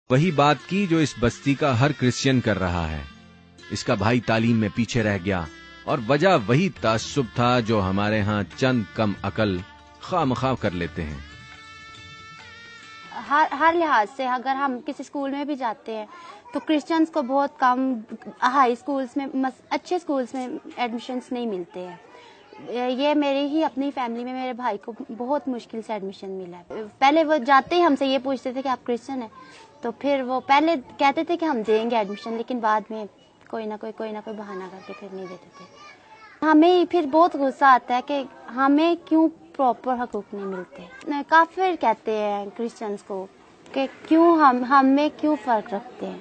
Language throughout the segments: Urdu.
وہی بات کی جو اس بستی کا ہر کرسچین کر رہا ہے. اس کا بھائی تعلیم میں پیچھے رہ گیا اور وجہ وہی تعصب تھا جو ہمارے ہاں چند کم عقل خواہ مخواہ کر لیتے ہیں. ہر لحاظ سے اگر ہم کسی اسکول میں بھی جاتے ہیں تو کرسچنس کو بہت کم ہائی اسکولس میں اچھے اسکولس میں ایڈمیشنس نہیں ملتے ہیں. یہ میری ہی اپنی فیملی میں میرے بھائی کو بہت مشکل سے ایڈمیشن ملا ہے. پہلے وہ جاتے ہی ہم سے یہ پوچھتے تھے کہ آپ کرسچن ہیں، تو پھر وہ پہلے کہتے تھے کہ ہم دیں گے ایڈمیشن، لیکن بعد میں کوئی نہ کوئی بہانہ کر کے پھر نہیں دیتے تھے. ہمیں پھر بہت غصہ آتا ہے کہ ہمیں کیوں پراپر حقوق نہیں ملتے. کافر کہتے ہیں کرسچنس کو کہ کیوں ہم میں کیوں فرق رکھتے ہیں،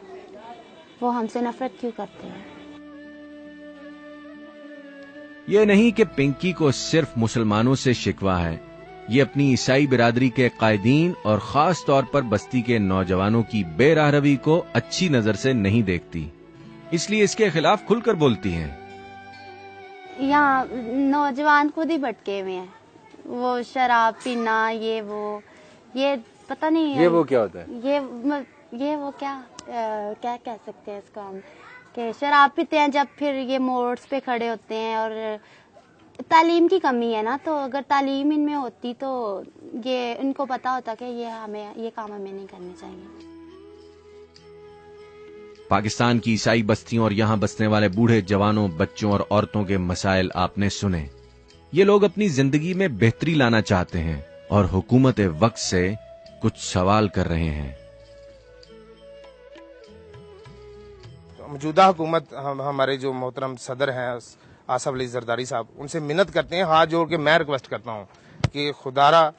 وہ ہم سے نفرت کیوں کرتے ہیں. یہ نہیں کہ پنکی کو صرف مسلمانوں سے شکوہ ہے، یہ اپنی عیسائی برادری کے قائدین اور خاص طور پر بستی کے نوجوانوں کی بے راہ روی کو اچھی نظر سے نہیں دیکھتی، اس لیے اس کے خلاف کھل کر بولتی ہیں. یہاں نوجوان خود ہی بھٹکے ہوئے ہیں، وہ شراب پینا، یہ پتہ نہیں ہے یہ وہ کیا ہوتا ہے، یہ وہ کیا کہہ سکتے ہیں اس کو ہم، کہ شراب پیتے ہیں جب پھر یہ موڑس پہ کھڑے ہوتے ہیں. اور تعلیم کی کمی ہے نا، تو اگر تعلیم ان میں ہوتی تو یہ ان کو پتا ہوتا کہ یہ کام ہمیں نہیں کرنے چاہیے. پاکستان کی عیسائی بستیوں اور یہاں بسنے والے بوڑھے جوانوں، بچوں اور عورتوں کے مسائل آپ نے سنے. یہ لوگ اپنی زندگی میں بہتری لانا چاہتے ہیں اور حکومت وقت سے کچھ سوال کر رہے ہیں. موجودہ حکومت ہمارے جو محترم صدر ہیں آصف علی زرداری صاحب، ان سے منت کرتے ہیں، ہاتھ جوڑ کے میں ریکویسٹ کرتا ہوں کہ خدارا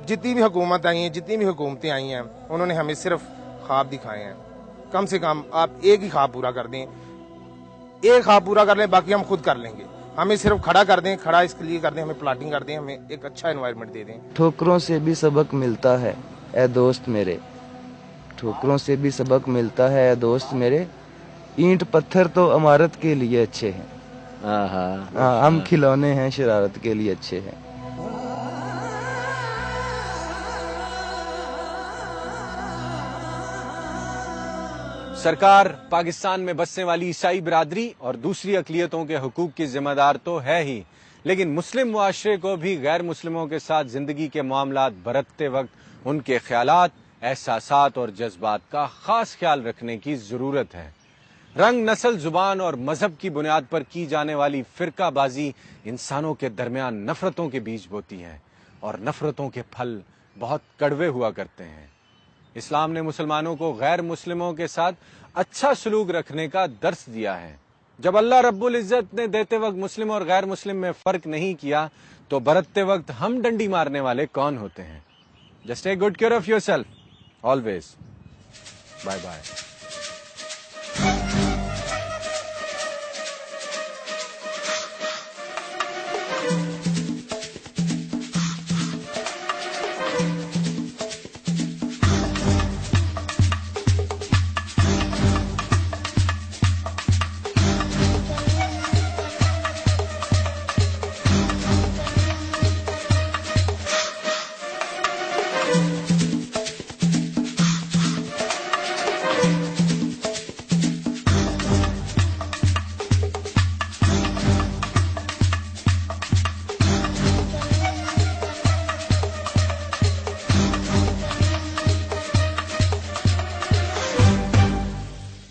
جتنی بھی حکومت آئی ہیں، جتنی بھی حکومتیں آئی ہیں، انہوں نے ہمیں صرف خواب دکھائے ہیں. کم سے کم آپ ایک ہی خواب پورا کر دیں، ایک خواب پورا کر لیں، باقی ہم خود کر لیں گے. ہمیں صرف کھڑا کر دیں، کھڑا اس کے لیے کر دیں، ہمیں پلاٹنگ کر دیں، ہمیں ایک اچھا انوائرمنٹ دے دیں. ٹھوکروں سے بھی سبق ملتا ہے اے دوست میرے، ٹھوکروں سے بھی سبق ملتا ہے اے دوست میرے، اینٹ پتھر تو عمارت کے لیے اچھے ہیں، ہم کھلونے ہیں شرارت کے لیے اچھے ہیں. سرکار پاکستان میں بسنے والی عیسائی برادری اور دوسری اقلیتوں کے حقوق کی ذمہ دار تو ہے ہی، لیکن مسلم معاشرے کو بھی غیر مسلموں کے ساتھ زندگی کے معاملات برتتے وقت ان کے خیالات، احساسات اور جذبات کا خاص خیال رکھنے کی ضرورت ہے. رنگ، نسل، زبان اور مذہب کی بنیاد پر کی جانے والی فرقہ بازی انسانوں کے درمیان نفرتوں کے بیج بوتی ہے اور نفرتوں کے پھل بہت کڑوے ہوا کرتے ہیں. اسلام نے مسلمانوں کو غیر مسلموں کے ساتھ اچھا سلوک رکھنے کا درس دیا ہے. جب اللہ رب العزت نے دیتے وقت مسلم اور غیر مسلم میں فرق نہیں کیا تو برتتے وقت ہم ڈنڈی مارنے والے کون ہوتے ہیں؟ Just take good care of yourself always. Bye bye.